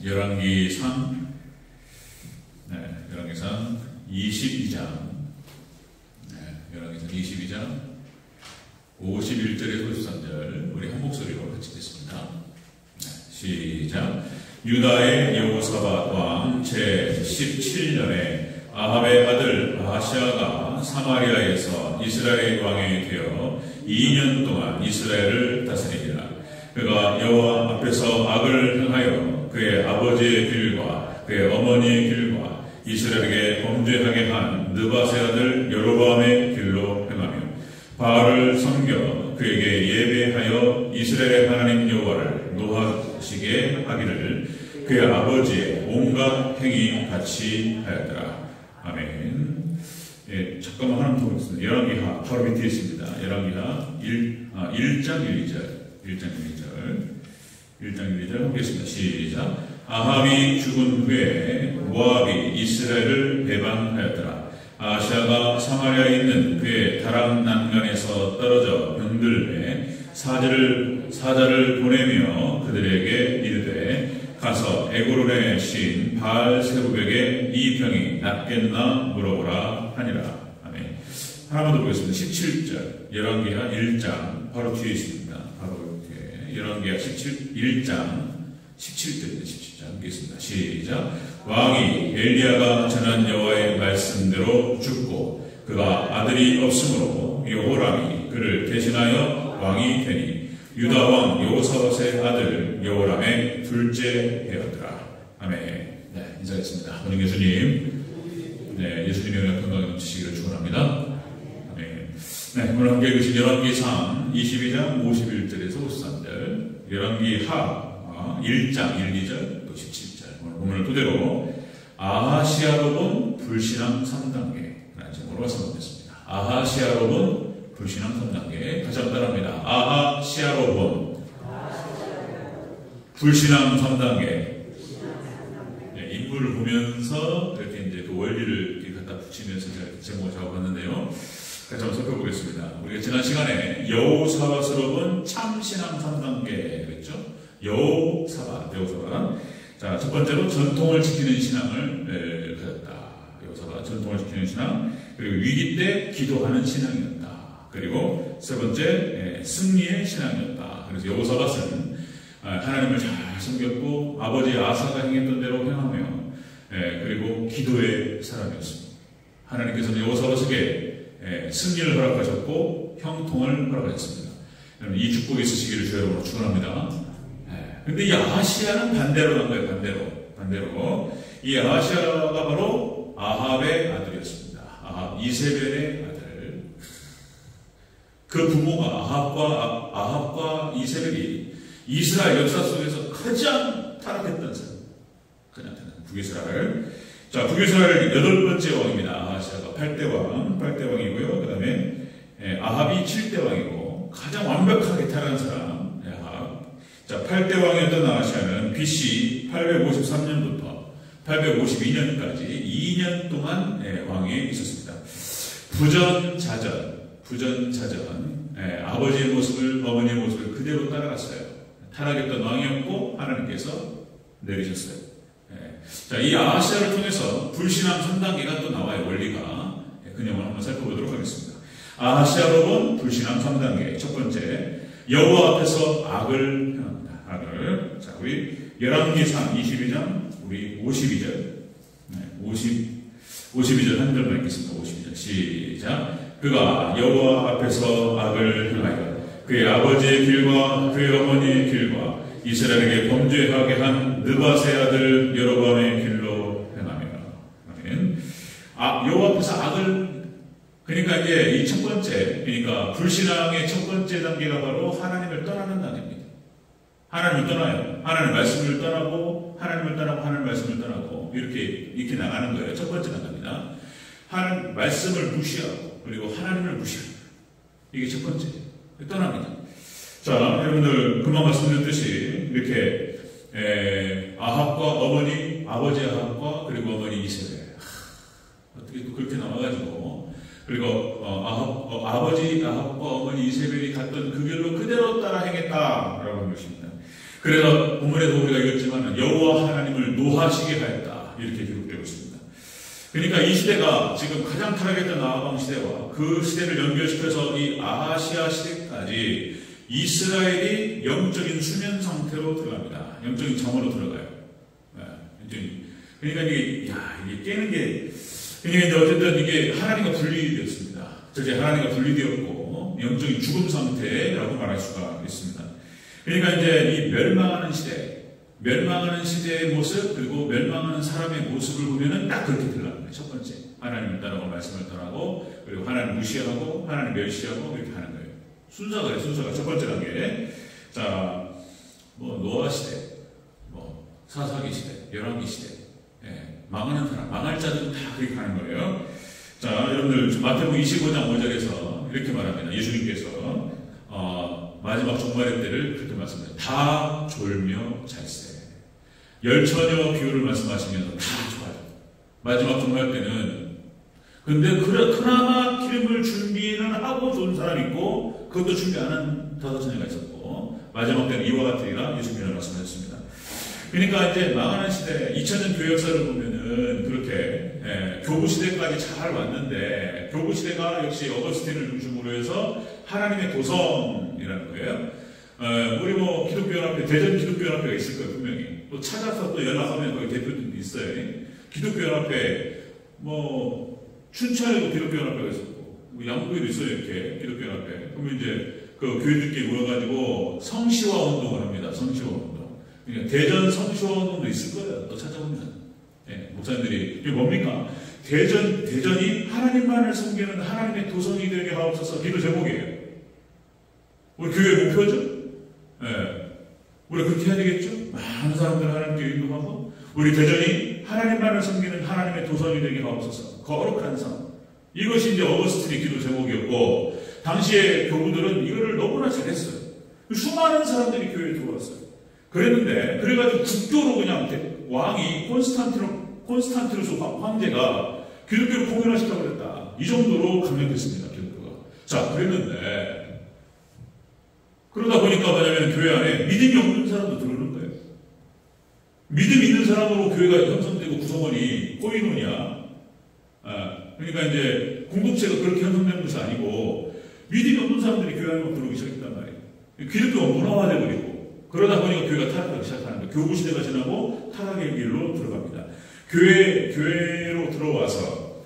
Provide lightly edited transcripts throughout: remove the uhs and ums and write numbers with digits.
열왕기상 22장, 열왕기상 22장 51절에서 53절 우리 한 목소리로 같이 읽겠습니다. 시작. 유다의 여호사밧 왕 제17년에 아합의 아들 아하시아가 사마리아에서 이스라엘 왕이 되어 2년 동안 이스라엘을 다스리니라. 그가 여호와 앞에서 악을 행하여 그의 아버지의 길과 그의 어머니의 길과 이스라엘에게 범죄하게 한 느밧의 아들 여로보암의 길로 행하며 바알을 섬겨 그에게 예배하여 이스라엘의 하나님 여호와를 노하시게 하기를 그의 아버지의 온갖 행위 같이 하였더라. 아멘. 예, 잠깐만 하나 더 보겠습니다. 열왕기하 바로 밑에 있습니다. 열왕기하 1장 1절 1장 1절 하겠습니다. 시작. 아합이 죽은 후에 모압이 이스라엘을 배반하였더라. 아하시아가 사마리아에 있는 그의 다락 난간에서 떨어져 병들매 사자를 보내며 그들에게 이르되 가서 에그론의 시인 바알세부백에 이 병이 낫겠나 물어보라 하니라. 아멘. 하나만 더 보겠습니다. 17절 열왕기하 1장 바로 뒤에 있습니다. 바로 뒤에 열왕기하 1장 17절입니다. 17장 보겠습니다. 시작. 왕이 엘리야가 전한 여호와의 말씀대로 죽고 그가 아들이 없으므로 여호람이 그를 대신하여 왕이 되니 유다 왕 여호사밧의 아들 여호람의 둘째 되었더라. 아멘. 네, 인사했습니다. 오늘 예수님, 네, 예수님의 은혜 건강에 넘치시기를 축원합니다. 아멘. 네, 오늘 함께 읽으신 열왕기상 22장 51절에서 53절, 열왕기하 1장 1, 2절 또 17절 오늘 본문을 토대로 아하시아로 본 불신앙 3단계라는 제목으로 설명했습니다. 아하시아로 본 불신앙 3단계 다시 한번 따라합니다. 아하시아로 본 불신앙 3단계. 네, 인물을 보면서 이렇게 이제 그 원리를 이렇게 갖다 붙이면서 제가 제목을 잡아봤는데요. 같이 한번 살펴보겠습니다. 우리가 지난 시간에 여호사밧으로 본 참신앙 3단계 그랬죠? 여호사밧. 자, 첫 번째로 전통을 지키는 신앙을 가졌다. 여호사밧, 전통을 지키는 신앙. 그리고 위기 때 기도하는 신앙이었다. 그리고 세 번째, 승리의 신앙이었다. 그래서 여호사밧은 하나님을 잘 섬겼고 아버지 아사가 행했던 대로 행하며 그리고 기도의 사람이었습니다. 하나님께서는 여호사밧에게 승리를 허락하셨고 형통을 허락하셨습니다. 여러분, 이 축복이 있으시기를 주의 이름으로 축원합니다. 근데 이 아하시아는 반대로 간 거예요. 반대로. 이 아하시아가 바로 아합의 아들이었습니다. 아합, 이세벨의 아들. 그 부모가 아합과 이세벨이 이스라엘 역사 속에서 가장 타락했던 사람. 그냥 북이스라엘. 자, 북이스라엘 8번째 왕입니다. 아하시아가 8대 왕이고요. 그 다음에 아합이 7대 왕이고 가장 완벽하게 타락한 사람. 자, 8대 왕이었던 아하시아는 BC 853년부터 852년까지 2년 동안 왕이 있었습니다. 부전자전, 아버지의 모습을, 어머니의 모습을 그대로 따라갔어요. 타락했던 왕이었고 하나님께서 내리셨어요. 자, 이 아하시아를 통해서 불신앙 3단계가 또 나와요. 원리가. 그 내용을 한번 살펴보도록 하겠습니다. 아하시아로 본 불신앙 3단계. 첫 번째, 여호와 앞에서 악을 행합니다. 자, 우리 열왕기상 22장 우리 52절 52절 한 절만 읽겠습니다. 52절 시작. 그가 여호와 앞에서 악을 행하여 그의 아버지의 길과 그의 어머니의 길과 이스라엘에게 범죄하게 한 느밧의 아들 여로보암의 길로 행하며. 아멘. 여호와 앞에서 악을, 그러니까 이제 이 첫 번째, 그러니까 불신앙의 첫 번째 단계가 바로 하나님을 떠나는 단계입니다. 하나님을 떠나요. 하나님의 말씀을 떠나고 하나님을 떠나고 하나님의 말씀을 떠나고 이렇게 나가는 거예요. 첫 번째 단계입니다. 하나님 말씀을 무시하고 그리고 하나님을 무시하고 이게 첫 번째 떠납니다. 자, 여러분들 금방 말씀드렸듯이 이렇게 아합과 아버지 아합과 그리고 어머니 이세벨 어떻게 또 그렇게 나와가지고 그리고 아버지 아합과 어머니 이세벨이 갔던 그 길로 그대로 따라 행했다라고 하는 것입니다. 그래서 본문에도 우리가 읽었지만 시대는 여호와 하나님을 노하시게 하였다. 이렇게 기록되고 있습니다. 그러니까 이 시대가 지금 가장 타락했던 아하방 시대와 그 시대를 연결시켜서 이 아하시아 시대까지 이스라엘이 영적인 수면 상태로 들어갑니다. 영적인 잠으로 들어가요. 그러니까 이게 깨는 게, 그러니까 이제 어쨌든 이게 하나님과 분리되었습니다. 저게 하나님과 분리되었고, 영적인 죽음 상태라고 말할 수가 있습니다. 그러니까 이제 이 멸망하는 시대의 모습, 그리고 멸망하는 사람의 모습을 보면은 딱 그렇게 들어갑니다. 첫 번째, 하나님을 따르고 말씀을 떠나고, 그리고 하나님 무시하고, 하나님 멸시하고, 이렇게 하는 거예요. 순서가 첫 번째 단계. 자, 노아 시대, 사사기 시대, 열왕기 시대, 망하는 사람, 망할 자들은 다 그렇게 하는 거예요. 자, 여러분들, 마태복음 25장 5절에서 이렇게 말합니다. 예수님께서, 마지막 종말의 때를 그렇게 말씀합니다. 다 졸며 잘세. 열처녀 비유를 말씀하시면서 다 좋아요. 마지막 종말 때는, 근데 그나마 기름을 준비는 하고 좋은 사람이 있고, 그것도 준비 안 한 5처녀가 있었고, 마지막 때는 이와 같으리라 예수님이 말씀하셨습니다. 그러니까 이제 망하는 시대, 2000년 교회 역사를 보면은 그렇게 교부 시대까지 잘 왔는데, 교부 시대가 역시 어거스틴을 중심으로 해서 하나님의 도성이라는 거예요. 우리 기독교연합회, 대전 기독교연합회가 있을 거예요, 분명히. 또 찾아서 또 연락하면 거기 대표들도 있어요. 기독교연합회, 춘천에도 기독교연합회가 있었고, 양구에도 있어요, 이렇게 기독교연합회. 그러면 이제 그 교회들끼리 모여가지고 성시화 운동을 합니다. 성시화 운동. 그러니까 대전 성시화 운동도 있을 거예요. 또 찾아보면. 목사님들이 이게 뭡니까? 대전이 하나님만을 섬기는 하나님의 도성이 되게 하옵소서. 기도 제목이에요. 우리 교회 목표죠? 우리 그렇게 해야 되겠죠? 많은 사람들 하나님께 인도하고, 우리 대전이 하나님만을 섬기는 하나님의 도성이 되게 하옵소서. 거룩한 삶. 이것이 이제 어거스틴의 기도 제목이었고, 당시에 교부들은 이거를 너무나 잘했어요. 수많은 사람들이 교회에 들어왔어요. 그랬는데, 그래가지고 국교로 그냥 왕이 콘스탄티누스 황제가 기독교를 공연하시라고 그랬다. 이 정도로 강력했습니다, 기독교가. 자, 그랬는데, 그러다 보니까 뭐냐면 교회 안에 믿음이 없는 사람도 들어오는 거예요. 믿음 있는 사람으로 교회가 형성되고 구성원이 꼬이노냐. 그러니까 이제 공동체가 그렇게 형성되는 것이 아니고, 믿음이 없는 사람들이 교회 안에 들어오기 시작했단 말이에요. 기독교가 문화화되어버리고, 그러다 보니까 교회가 타락하기 시작하는 거예요. 교부 시대가 지나고 타락의 길로 들어갑니다. 교회로 들어와서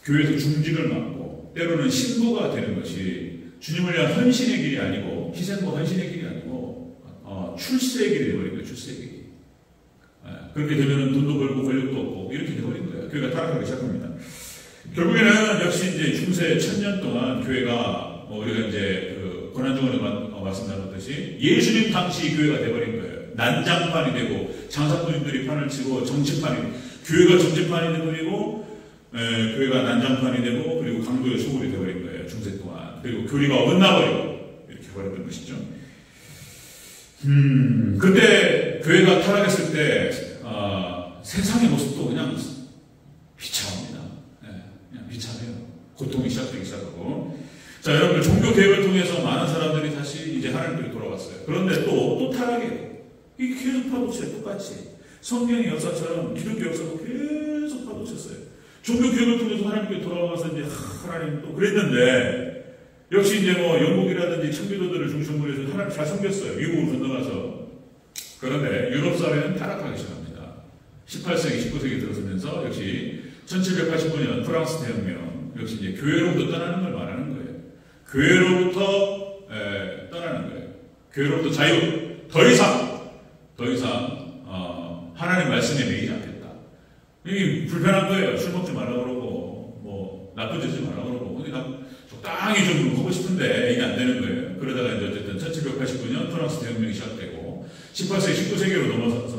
교회에서 중직을 맡고 때로는 신부가 되는 것이 주님을 위한 헌신의 길이 아니고 희생과 헌신의 길이 아니고 출세의 길이 되어버린 거예요. 출세의 길이. 그렇게 되면 돈도 벌고 권력도 없고 이렇게 되어버린 거예요. 교회가 타락하기 시작합니다. 결국에는 역시 이제 중세 1000년 동안 교회가 우리가 이제 고난중원에 말씀 나눴듯이 예수님 당시 교회가 되어버린 거예요. 난장판이 되고 장사꾼들이 판을 치고 정치판이, 교회가 정치판이 되어버리고 교회가 난장판이 되고, 그리고 강도의 소굴이 되어버린 거예요. 중세 동안. 그리고 교리가 어긋나버리고 이렇게 버렸던 것이죠. 그때 교회가 타락했을 때 세상의 모습도 그냥 비참합니다. 그냥 비참해요. 고통이 시작되기 시작하고. 자, 여러분들 종교 개혁을 통해서 많은 사람들이 다시 이제 하나님께로 돌아왔어요. 그런데 또 타락해요. 이게 계속 파도쳐요. 똑같이. 성경의 역사처럼 기독교 역사도 계속 파도쳤어요. 종교 개혁을 통해서 하나님께 돌아와서 이제 하나님 또 그랬는데, 역시 이제 영국이라든지 청교도들을 중심으로 해서 하나님 잘 섬겼어요. 미국으로 건너가서. 그런데 유럽 사회는 타락하기 시작합니다. 18세기, 19세기 들어서면서 역시 1789년 프랑스 대혁명, 역시 이제 교회로부터 떠나는 걸 말하는 거예요. 교회로부터 떠나는 거예요. 교회로부터 자유. 더 이상 하나님 말씀에 매이지 않겠다. 이게 불편한 거예요. 술 먹지 말라고 그러고 나쁜 짓 하지 말라고 그러고, 근데 적당히 좀 하고 싶은데 이게 안 되는 거예요. 그러다가 이제 어쨌든 1789년 프랑스 대혁명이 시작되고 18세기, 19세기로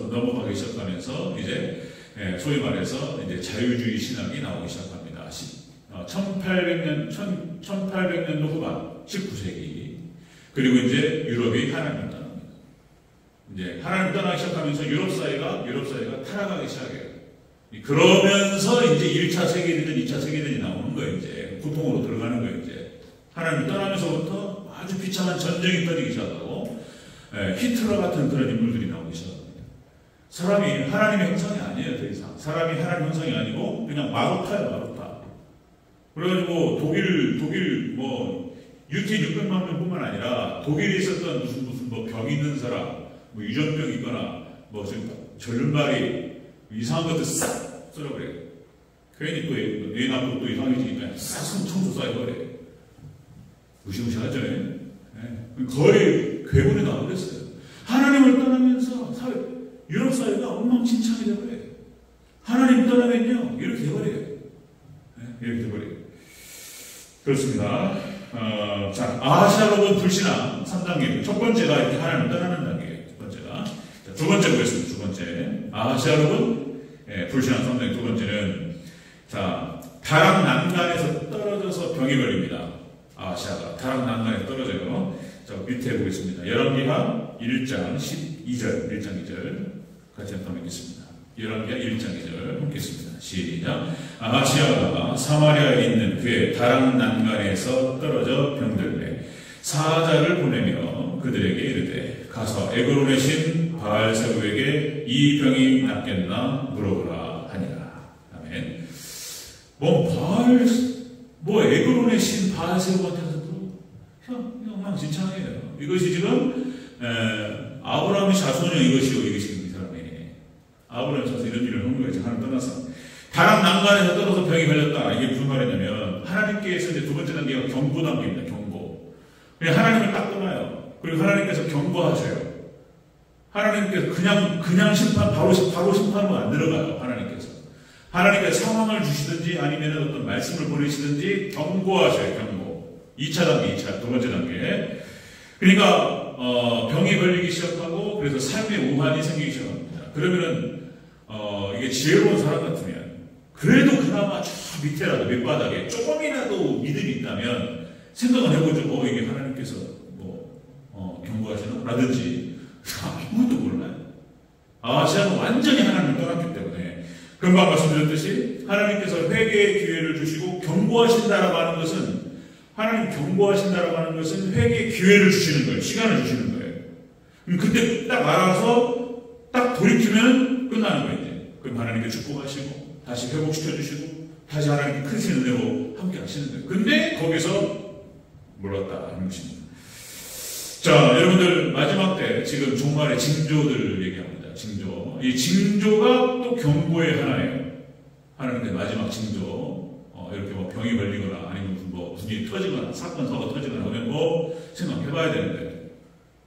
넘어가기 시작하면서 이제 소위 말해서 이제 자유주의 신학이 나오기 시작합니다. 1800년도 후반, 19세기. 그리고 이제 유럽이 하나님을 떠납니다. 이제 하나님을 떠나기 시작하면서 유럽 사회가 타락하기 시작해요. 그러면서 이제 1차 세계대전, 2차 세계대전이 나오는 거예요. 이제 고통으로 들어가는 거예요. 이제 하나님을 떠나면서부터 아주 비참한 전쟁이 터지기 시작하고, 히틀러 같은 그런 인물들이 나오기 시작합니다. 사람이 하나님의 형상이 아니에요. 더 이상 사람이 하나님 형상이 아니고 그냥 마루타예요. 마루타. 그래가지고 독일 뭐 유태 600만 명뿐만 아니라 독일에 있었던 무슨 뭐 병 있는 사람, 뭐 유전병 있거나 뭐 지금 절름발이 이상한 것들 싹 썰어버려요. 괜히 또 뇌 나쁘고 또 이상해지니까 싹 청소 쌓여버려요. 무시무시하죠. 네. 거의 괴물이 나와버렸어요. 하나님을 떠나면서 유럽 사회가 엉망진창이 되어버려요. 하나님 떠나면요 이렇게 돼버려요. 네, 이렇게 돼버려요. 그렇습니다. 자, 아하시아로군 불신앙 3단계. 첫 번째가 이렇게 하나님을 떠나는 단계. 첫 번째가. 자, 두 번째 보겠습니다. 두 번째. 아하시아로군 불신앙 3단계. 두 번째는 자, 다락 난간에서 떨어져서 병이 걸립니다. 아하시아가 다락 난간에 떨어져요. 자, 밑에 보겠습니다. 열왕기하 1장 12절, 1장 2절 같이 한번 읽겠습니다. 열왕기하 1장 2절 읽겠습니다. 시작. 아하시아가 사마리아에 있는 그의 다락 난간에서 떨어져 병들매 사자를 보내며 그들에게 이르되 가서 에그론의 신 바알세부에게 이 병이 낫겠나 물어보라 하니라. 아멘. 에그론의 신 바알세부한테서도 형망진창이에요. 이것이 지금 아브라함의 자손이요 이것이요 이것이 이 사람이 아브라함의 자손 이런 일을 한 거예요. 하나님 떠나서 다락 난간에서 떨어져 병이 걸렸다. 이게 무슨 말이냐면 하나님께서 이제 두 번째 단계가 경고 단계입니다. 경고. 그냥 하나님을 딱 떠나요. 그리고 하나님께서 경고하셔요. 하나님께서 그냥 심판 바로 심판으로 안 들어가요. 하나님께서 상황을 주시든지 아니면 어떤 말씀을 보내시든지 경고하셔요. 경고. 2차 단계, 두 번째 단계. 그러니까 병이 걸리기 시작하고 그래서 삶의 우환이 생기기 시작합니다. 그러면은 이게 지혜로운 사람 같으면 그래도 그나마 저 밑에라도 밑바닥에 조금이라도 믿음이 있다면 생각을 해보죠. 이게 하나님께서 경고하시나? 라든지 아무것도 몰라요. 아하시아는 완전히 하나님을 떠났기 때문에 금방 말씀드렸듯이 하나님께서 회개의 기회를 주시고 경고하신다라고 하는 것은 하나님 경고하신다라고 하는 것은 회개의 기회를 주시는 거예요. 시간을 주시는 거예요. 그때 딱 알아서 딱 돌이키면 끝나는 거예요. 이제. 그럼 하나님께 축복하시고 다시 회복시켜 주시고 다시 하나님께 크신 은혜로 함께 하시는 거예요. 근데 거기서 몰랐다 하는 것입니다. 자, 여러분들 마지막 때 지금 종말의 징조들을 얘기합니다. 징조. 이 징조가 또 경고의 하나예요. 하나님께 마지막 징조. 이렇게 병이 걸리거나 아니면 무슨 일이 터지거나 사건 사고가 터지거나 하면 생각해봐야 되는데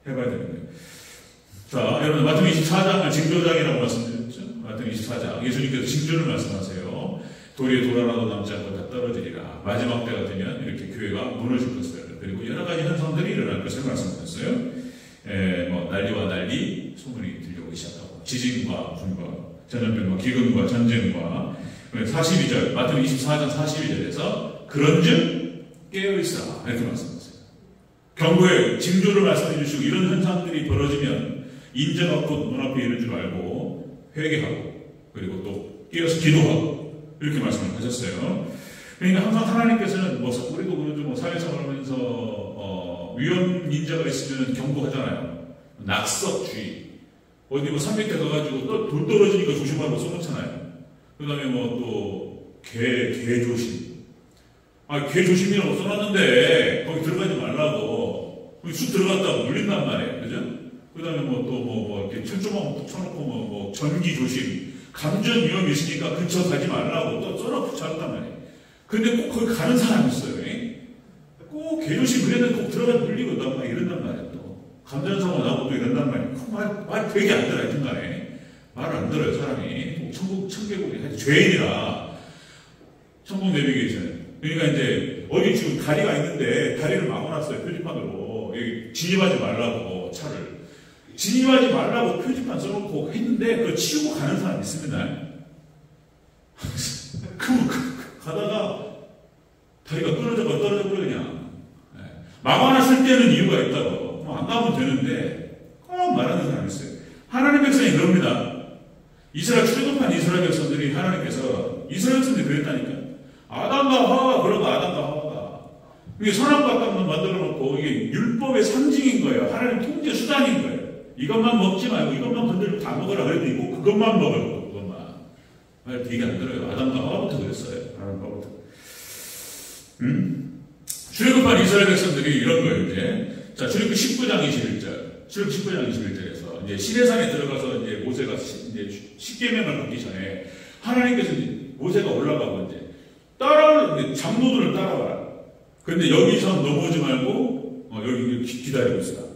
해봐야 되는데. 자, 여러분 마태복음 24장을 징조장이라고 말씀드렸죠. 마태복음 24장 예수님께서 징조를 말씀하세요. 돌에 돌 하나도 남지 않고 다 떨어지리라. 마지막 때가 되면 이렇게 교회가 무너질 것을 그리고 여러 가지 현상들이 일어날 것을 말씀하셨어요. 난리와 난리 소문이 들려오기 시작하고 지진과 불과 전염병과 기근과 전쟁과 42절 마태복음 24장 42절에서 그런즉 깨어있으라 이렇게 말씀하셨어요. 경고의 징조를 말씀해 주시고 이런 현상들이 벌어지면 인자가 곧 눈앞에 이를 줄 알고 회개하고 그리고 또 깨어서 기도하고 이렇게 말씀을 하셨어요. 그러니까 항상 하나님께서는 우리도 그러죠. 사회생활 하면서 위험 인자가 있으면 경고하잖아요. 낙석주의. 어디 산 밑에 가가지고 또 돌 떨어지니까 조심하라고 써놓잖아요. 그 다음에 또 개 조심. 개 조심이라고 써놨는데 거기 들어가지 말라고. 거기 쑥 들어갔다고 물린단 말이에요. 그죠? 그 다음에 이렇게 철조망 툭 쳐놓고 전기 조심. 감전 위험이 있으니까 근처 가지 말라고 또 써놓고 잡았단 말이에요. 근데 꼭 거기 가는 사람이 있어요. 꼭 개조심 그랬는데 꼭 들어가 물리고 이런단 말이에요. 또 감전사고 나고 또 이런단 말이에요. 말 되게 안 들어요. 중간에 말을 안 들어요. 사람이 천국이 죄인이라 천국 내비게이션. 그러니까 이제 어디 지금 다리가 있는데 다리를 막아놨어요. 표지판으로 여기 진입하지 말라고 차를 진입하지 말라고 표지판 써놓고 했는데 그걸 치우고 가는 사람 있습니다. 가다가 다리가 떨어져 그냥 막아놨을 때는 이유가 있다고 안 가면 되는데 꼭 말하는 사람이 있어요. 하나님 백성이 그럽니다. 이스라엘 출애굽한 이스라엘 백성들이 하나님께서 이스라엘 백성들이 그랬다니까. 아담과 하와가 그러고 아담과 하와가 이게 선악과 악만 만들어 놓고 이게 율법의 상징인 거예요. 하나님 통제 수단인 거예요. 이것만 먹지 말고 이것만 건드리고 다 먹으라 그랬더니 그것만 먹을 거, 그것만. 말 되게 안 들어요. 아담과 하와부터 그랬어요. 아담과 하와부터. 출애굽한 이스라엘 백성들이 이런 거예요, 이제. 자, 출애굽 19장 21절. 출애굽 19장 21절에서 이제 시내산에 들어가서 이제 모세가 이제 십계명을 받기 전에 하나님께서 이제 모세가 올라가고 이제 장로들을 따라와라. 그런데 여기서 넘어오지 말고 여기 기다리고 있어라.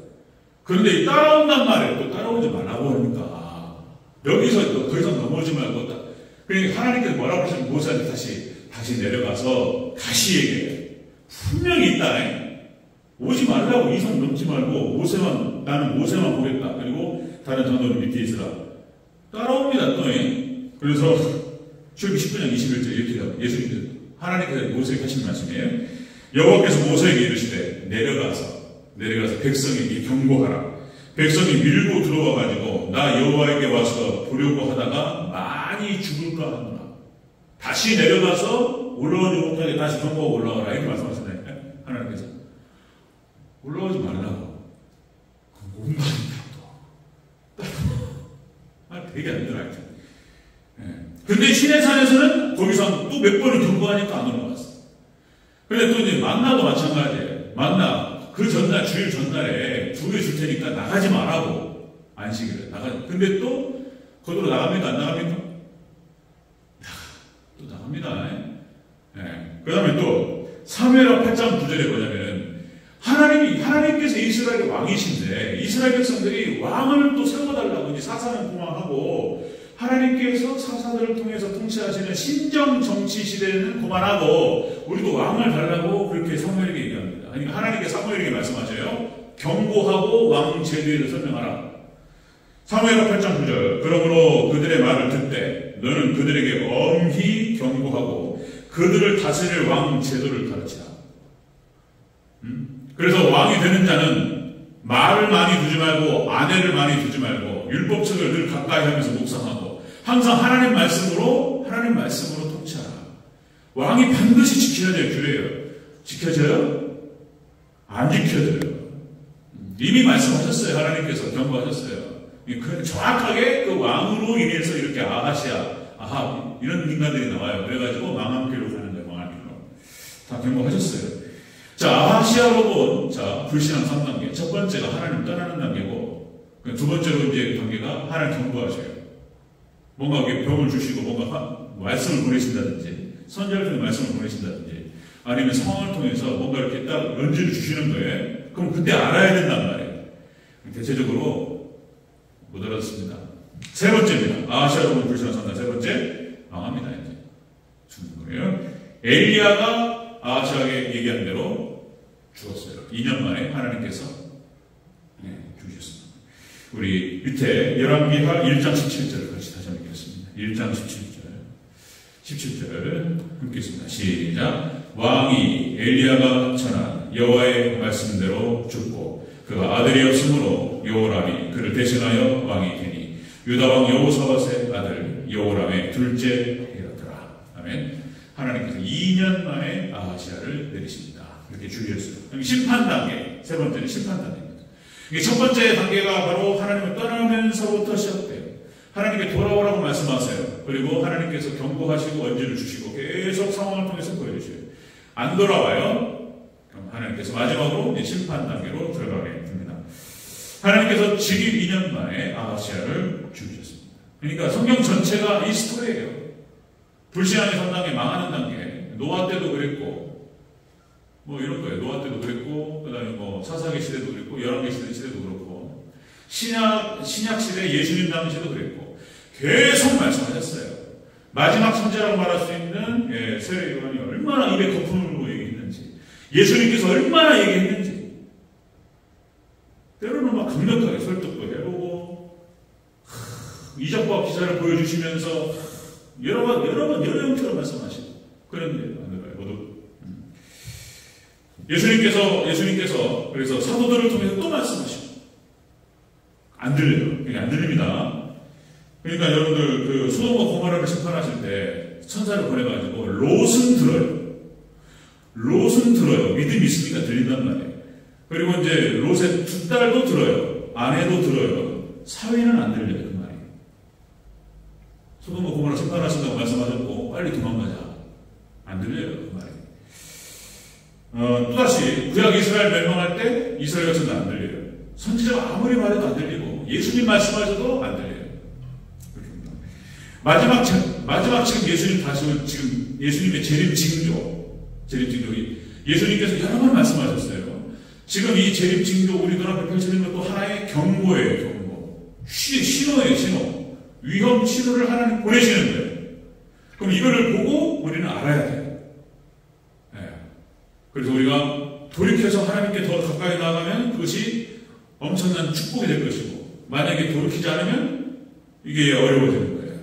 그런데 따라온단 말이에요. 또 따라오지 말라고 하니까 여기서 또 더 이상 넘어오지 말고 그러니까 하나님께서 뭐라고 하시면 모세한테 다시 내려가서 다시 얘기해요. 분명히 있다. 오지 말라고 이성 넘지 말고 나는 모세만 보겠다. 그리고 다른 장로는 밑에 있으라. 따라옵니다. 또. 그래서 출애굽 19장 21절 이렇게 해요. 예수님께서 하나님께서 모세에게 하신 말씀이에요. 여호와께서 모세에게 이르시되 내려가서 백성에게 경고하라. 백성이 밀고 들어와가지고 나 여호와에게 와서 보려고 하다가 많이 죽을까 하노라. 다시 내려가서 올라오지 못하게 다시 경고하고 올라와라. 이렇게 말씀하시나요? 하나님께서 올라오지 말라고. 못 말한다고. 되게 안 들어요. 근데 시내산에서는 거기서 또 몇 번을 경고하니까 안 올라갔어. 근데 또 이제 만나도 마찬가지예요. 만나 그 전날 주일 전날에 두개 줄 테니까 나가지 말라고 안식일에 근데 또 거기로 나갑니까 안 나갑니까? 또 나갑니다. 그 다음에 또 사무엘하 8장 9절에 뭐냐면 하나님께서 이스라엘의 왕이신데 이스라엘 백성들이 왕을 또 세워달라고 이제 사사는 고망하고 하나님께서 사사들을 통해서 통치하시는 신정 정치 시대는 그만하고 우리도 왕을 달라고 그렇게 사무엘에게 얘기합니다. 그러니까 하나님께 사무엘에게 말씀하셔요. 경고하고 왕 제도를 설명하라. 사무엘하 8장 9절. 그러므로 그들의 말을 듣되 너는 그들에게 엄히 경고하고 그들을 다스릴 왕 제도를 가르치라. 그래서 왕이 되는 자는 말을 많이 두지 말고 아내를 많이 두지 말고 율법책을 늘 가까이 하면서 묵상하고 항상 하나님 말씀으로 통치하라. 왕이 반드시 지켜야 될 규례예요. 지켜져요? 안 지켜져요. 이미 말씀하셨어요. 하나님께서 경고하셨어요. 정확하게 그 왕으로 인해서 이렇게 아합 이런 인간들이 나와요. 그래가지고 망한 길로 가는 거예요. 망한 길로. 다 경고하셨어요. 자, 아하시아로 본 불신앙 3단계. 첫 번째가 하나님 떠나는 단계고 두 번째로 이제 단계가 하나님 경고하셔요. 뭔가 병을 주시고 뭔가 말씀을 보내신다든지 선지자를 통해 말씀을 보내신다든지 아니면 상황을 통해서 뭔가 이렇게 딱 연지를 주시는 거예요. 그럼 그때 알아야 된단 말이에요. 대체적으로 못 알아듣습니다. 세 번째입니다. 아하시아로 본 불신앙 3단계. 세 번째 망합니다. 이제 죽는 거예요. 엘리야가 아하시아에게 얘기한 대로 죽었어요. 2년 만에 하나님께서 죽으셨습니다. 우리 밑에 열왕기하 1장 17절을 같이 다시 한번 읽겠습니다. 1장 17절 함께 있습니다. 시작. 왕이 엘리야가 전한 여호와의 말씀대로 죽고 그가 아들이 없으므로 여호람이 그를 대신하여 왕이 되니 유다왕 여호사밧의 아들 여호람의 둘째 해였더라. 아멘. 하나님께서 2년 만에 아하시아를 내리십니다. 이렇게 주의했어요. 심판 단계. 세 번째는 심판 단계입니다. 첫 번째 단계가 바로 하나님을 떠나면서부터 시작돼요. 하나님께 돌아오라고 말씀하세요. 그리고 하나님께서 경고하시고 언지를 주시고 계속 상황을 통해서 보여주셔요. 안 돌아와요. 그럼 하나님께서 마지막으로 심판 단계로 들어가게 됩니다. 하나님께서 즉위 2년 만에 아하시아를 죽이셨습니다. 그러니까 성경 전체가 이 스토리예요. 불신앙의 3단계 망하는 단계. 노아 때도 그랬고 이런 거예요. 노아 때도 그랬고 그 다음에 사사기 시대도 그랬고 열왕기 시대도 그렇고 신약 시대 예수님 당시에도 그랬고 계속 말씀하셨어요. 마지막 선지자라고 말할 수 있는 세례 요한이 얼마나 입에 거품을 물고 얘기했는지 예수님께서 얼마나 얘기했는지 때로는 막 강력하게 설득도 해보고 이적과 기사를 보여주시면서 여러 형태로 말씀하시고 그런데 안 들어요. 모두 예수님께서 그래서 사도들을 통해서 또 말씀하시고 안 들려요. 그게 안 들립니다. 그러니까 여러분들 그 소돔과 고모라를 심판하실 때 천사를 보내가지고 롯은 들어요. 믿음이 있으니까 들린단 말이에요. 그리고 이제 롯의 두 딸도 들어요. 아내도 들어요. 사위는 안 들려요. 그 말이에요. 소돔과 고모라 심판하신다고 말씀하셨고 빨리 도망가자. 안 들려요, 그 말이. 또다시 구약 이스라엘 멸망할 때 이스라엘 백성도 안 들려요. 선지자가 아무리 말해도 안 들리고 예수님 말씀하셔도 안 들려요. 마지막 지금 예수님 다시 지금 예수님의 재림 징조 예수님께서 여러 번 말씀하셨어요. 지금 이 재림 징조 우리 눈앞에 펼쳐지는 것도 하나의 경고예요. 경고. 신호예요. 신호. 위험 신호를 하나님 보내시는 거예요. 그럼 이거를 보고 우리는 알아야 돼요. 네. 그래서 우리가 돌이켜서 하나님께 더 가까이 나아가면 그것이 엄청난 축복이 될 것이고 만약에 돌이키지 않으면 이게 어려워지는 거예요.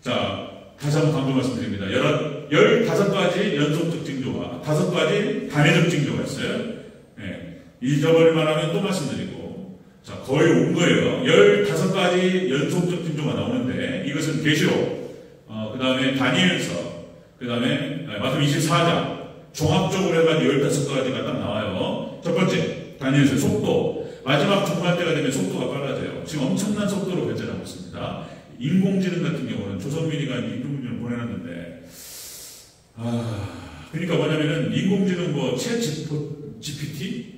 자, 다시 한번 강조 말씀드립니다. 15가지 연속적 징조와 5가지 단회적 징조가 있어요. 네. 잊어버릴만 하면 또 말씀드리고 자, 거의 온 거예요. 15가지 연속적 징조가 나오는데 이것은 계시록 그 다음에 다니엘서 그 다음에 마태복음 24장 종합적으로 해가지고 15가지가 딱 나와요. 첫 번째 다니엘서 속도 마지막 중간 때가 되면 속도가 빨라져요. 지금 엄청난 속도로 발전하고 있습니다. 인공지능 같은 경우는 조선민이가 인공지능을 보내놨는데 그러니까 뭐냐면은 인공지능 챗 GPT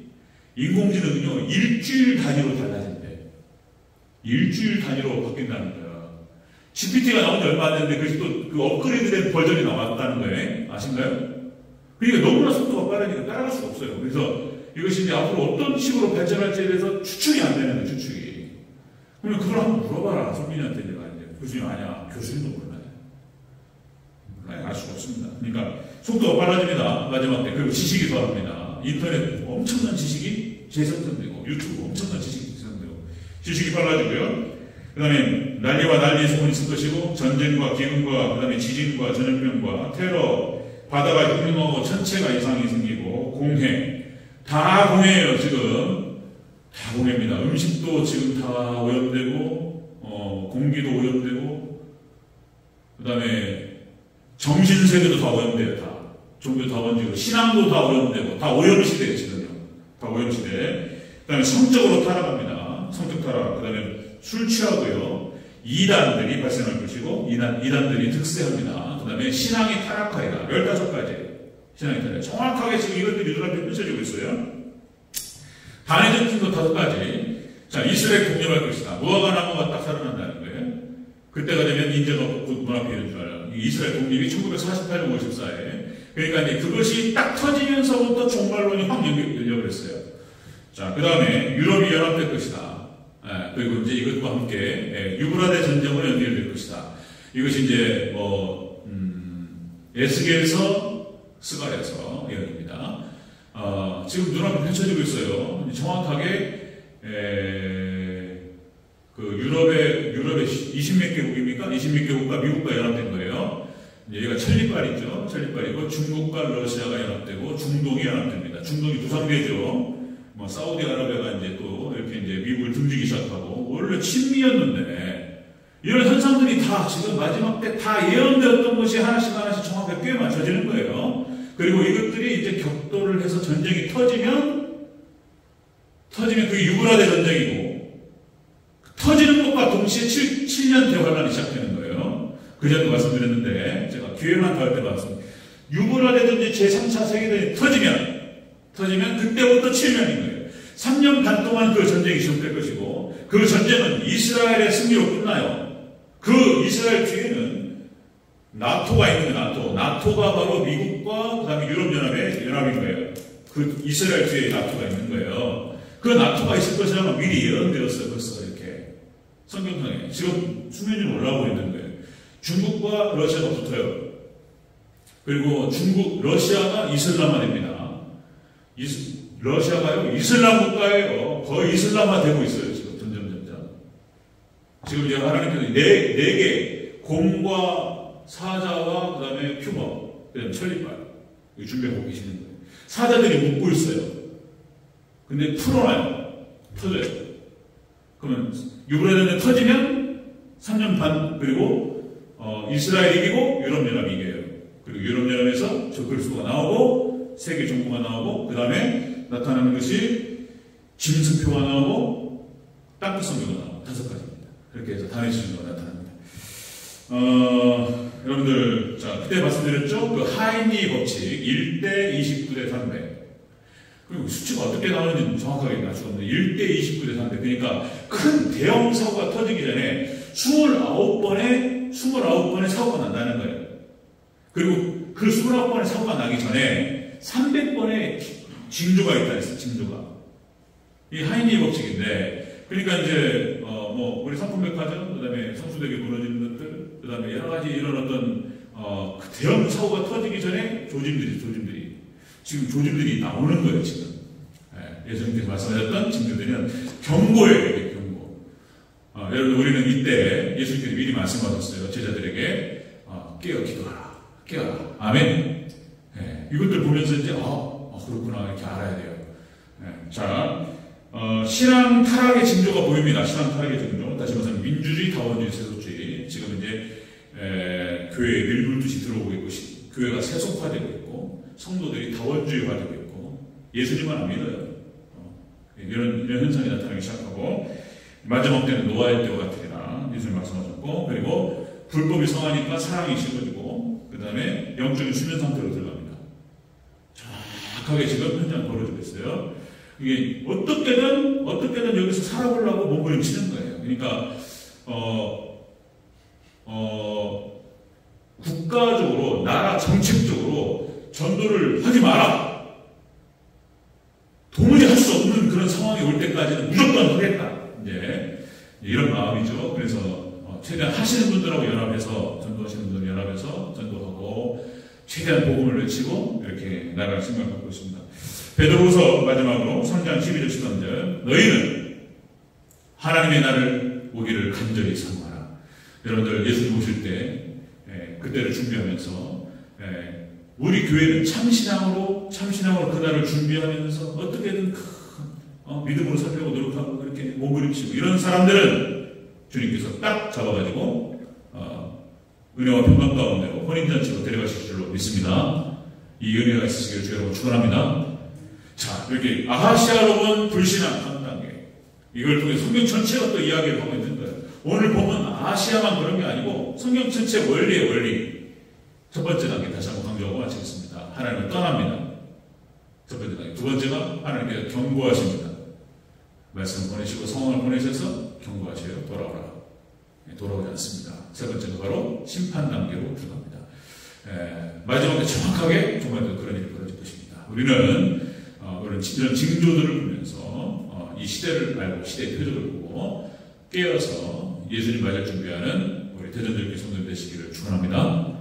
인공지능은요 일주일 단위로 달라진대. 일주일 단위로 바뀐다는 거예요. GPT가 나온 지 얼마 안 됐는데 그것이 또 그 업그레이드된 버전이 나왔다는 거예요. 아신가요? 그러니까 너무나 속도가 빠르니까 따라갈 수가 없어요. 그래서 이것이 이제 앞으로 어떤 식으로 발전할지에 대해서 추측이 안 되는 거예요. 추측이. 그러면 그걸 한번 물어봐라. 선민이한테 내가 이제 교수님 아냐. 교수님도 몰라요. 알 수가 없습니다. 그러니까 속도가 빨라집니다. 마지막 때. 그리고 지식이 더합니다. 인터넷 엄청난 지식이 재생성되고 유튜브 엄청난 지식이 재생성되고 지식이 빨라지고요. 그 다음에 난리와 난리의 소문이 있을 것이고 전쟁과 기근과 그 다음에 지진과 전염병과 테러 바다가 흉흉하고 천체가 이상이 생기고 공해 다 공해예요. 지금 다 공해입니다. 음식도 지금 다 오염되고 공기도 오염되고 그 다음에 정신세계도 다 오염돼요. 다 종교 다 번지고 신앙도 다 오염되고 다 오염시대예요. 지금요. 다 오염시대. 그 다음에 성적으로 타락합니다. 성적 타락. 그 다음에 술 취하고요. 이단들이 발생할 것이고 이단들이 득세합니다. 그 다음에 신앙이 타락하리라. 15가지 신앙이 타락. 정확하게 지금 이것들이 눈앞에 펼쳐지고 있어요. 단회적 징조 5가지. 자, 이스라엘 독립할 것이다. 무화과 나무가 딱 살아난다는 거예요. 그때가 되면 인재가 곧 눈앞에 이른 줄 알아요. 이스라엘 독립이 1948년 54에. 그러니까 이제 그것이 딱 터지면서부터 종말론이 확 열려버렸어요. 자, 그 다음에 유럽이 연합될 것이다. 그리고 이제 이것과 함께 유브라데 전쟁으로 연결될 것이다. 이것이 이제 에스겔서 스가랴서 예언입니다. 지금 눈앞에 펼쳐지고 있어요. 정확하게 그 유럽의 20몇 개국입니까? 20몇 개국과 미국과 연합된 거예요. 이제 얘가 천리빨이죠. 천리빨이고 중국과 러시아가 연합되고 중동이 연합됩니다. 중동이 두상되죠. 사우디아라비아가 이제 또 이렇게 이제 미국을 등지기 시작하고 원래 친미였는데 이런 현상들이 다 지금 마지막 때 다 예언되었던 것이 하나씩 정확하게 꽤 맞춰지는 거예요. 그리고 이것들이 이제 격돌을 해서 전쟁이 터지면 그게 유브라데 전쟁이고 터지는 것과 동시에 7년 대환란이 시작되는 거예요. 그전에도 말씀드렸는데 제가 기회만 더 할 때 말씀드렸습니다. 유브라데 전쟁 제3차 세계대전이 터지면 그때부터 7년인 거예요. 3년 반 동안 그 전쟁이 시작될 것이고 그 전쟁은 이스라엘의 승리로 끝나요. 그 이스라엘 뒤에는 나토가 있는 거예요. 나토가 바로 미국과 그 다음에 유럽연합의 연합인 거예요. 그 이스라엘 뒤에 나토가 있는 거예요. 그 나토가 있을 것이라고 미리 예언되었어요. 벌써 이렇게 성경상에 지금 수면이 올라오고 있는 거예요. 중국과 러시아가 붙어요. 그리고 러시아가 이슬람화됩니다. 러시아가요, 이슬람 국가예요. 거의 이슬람화 되고 있어요, 지금, 점점. 지금 이제 하나님께서 네 개, 곰과 사자와 그 다음에 표범, 그 다음에 천리빨, 준비하고 계시는 거예요. 사자들이 묶고 있어요. 근데 풀어놔요. 터져요. 그러면, 유브라데는 터지면 3년 반, 그리고, 이스라엘이 이기고, 유럽연합이 이겨요. 그리고 유럽연합에서 적그리스도가 나오고, 세계 정부가 나오고 그 다음에 나타나는 것이 짐승표가 나오고 땅끝 성교가 나오고 5가지입니다. 그렇게 해서 단회적 징조가 나타납니다. 여러분들, 자, 그때 말씀드렸죠? 그 하인리 법칙, 1대 29대 300. 그리고 수치가 어떻게 나오는지 정확하게 알 수가 없는데, 1대 29대 300. 그러니까 큰 대형 사고가 터지기 전에 29번의 사고가 난다는 거예요. 그리고 그 29번의 사고가 나기 전에 300번의 징조가 있다 했어요, 징조가. 이 하인리 법칙인데, 그러니까 이제, 우리 상품백화점, 그 다음에 성수대교 무너지는 것들, 그 다음에 여러 가지 이런 어떤, 그 대형 사고가 터지기 전에 조짐들이. 지금 조짐들이 나오는 거예요, 지금. 예수님께서 말씀하셨던 징조들은 경고예요, 경고. 여러분, 우리는 이때 예수님께서 미리 말씀하셨어요, 제자들에게. 깨어 기도하라. 깨어라. 아멘. 이것들 보면서 이제, 그렇구나. 이렇게 알아야 돼요. 자, 신앙 타락의 징조가 보입니다. 신앙 타락의 징조. 다시 말해서 민주주의, 다원주의, 세속주의. 지금 이제 교회에 밀물듯이 들어오고 있고, 교회가 세속화되고 있고, 성도들이 다원주의화되고 있고, 예수님만 안 믿어요. 이런 현상이 나타나기 시작하고, 마지막 때는 노아의 때와 같으리라. 예수님 말씀하셨고, 그리고 불법이 성하니까 사랑이 식어지고, 그 다음에 영적인 수면 상태로 들어갑니다. 정확하게 지금 현장 벌어지고 있어요. 이게 어떻게든 여기서 살아보려고 몸부림치는 거예요. 그러니까 국가적으로, 나라 정책적으로 전도를 하지 마라. 도무지 할 수 없는 그런 상황이 올 때까지는 무조건 하겠다. 이제 이런 마음이죠. 그래서 최대한 하시는 분들하고 연합해서, 전도하시는 분들 연합해서 전도하고 최대한 복음을 외치고 이렇게 나라를 생각하고 있습니다. 베드로후서 마지막으로 3장 12절 13절, 너희는 하나님의 날을 오기를 간절히 사모하라. 여러분들 예수님 오실 때 그때를 준비하면서 우리 교회는 참신앙으로 그날을 준비하면서 어떻게든 믿음으로 살려고 노력하고 그렇게 몸부림치고, 이런 사람들은 주님께서 딱 잡아가지고 은혜와 평강 가운데로 혼인잔치로 데려가실 줄로 믿습니다. 이 은혜가 있으시기를 주여 여러분 축원합니다. 자, 이렇게 아하시아로 본 불신앙 한 단계, 이걸 통해 성경 전체가 또 이야기를 하고 있는 거예요. 오늘 보면 아시아만 그런 게 아니고 성경 전체 원리의 원리. 첫 번째 단계 다시 한번 강조하고 마치겠습니다. 하나님을 떠납니다. 첫 번째 단계. 두 번째가 하나님께서 경고하십니다. 말씀을 보내시고 상황을 보내셔서 경고하셔요. 돌아오라. 돌아오지 않습니다. 세 번째가 바로 심판 단계로 들어갑니다. 마지막에 정확하게 정말 그런 일이 벌어질 것입니다. 우리는 이런 징조들을 보면서 이 시대를 알고 시대의 표적을 보고 깨어서 예수님 맞을 준비하는 우리 대전들교회 성도들 되시기를 축원합니다.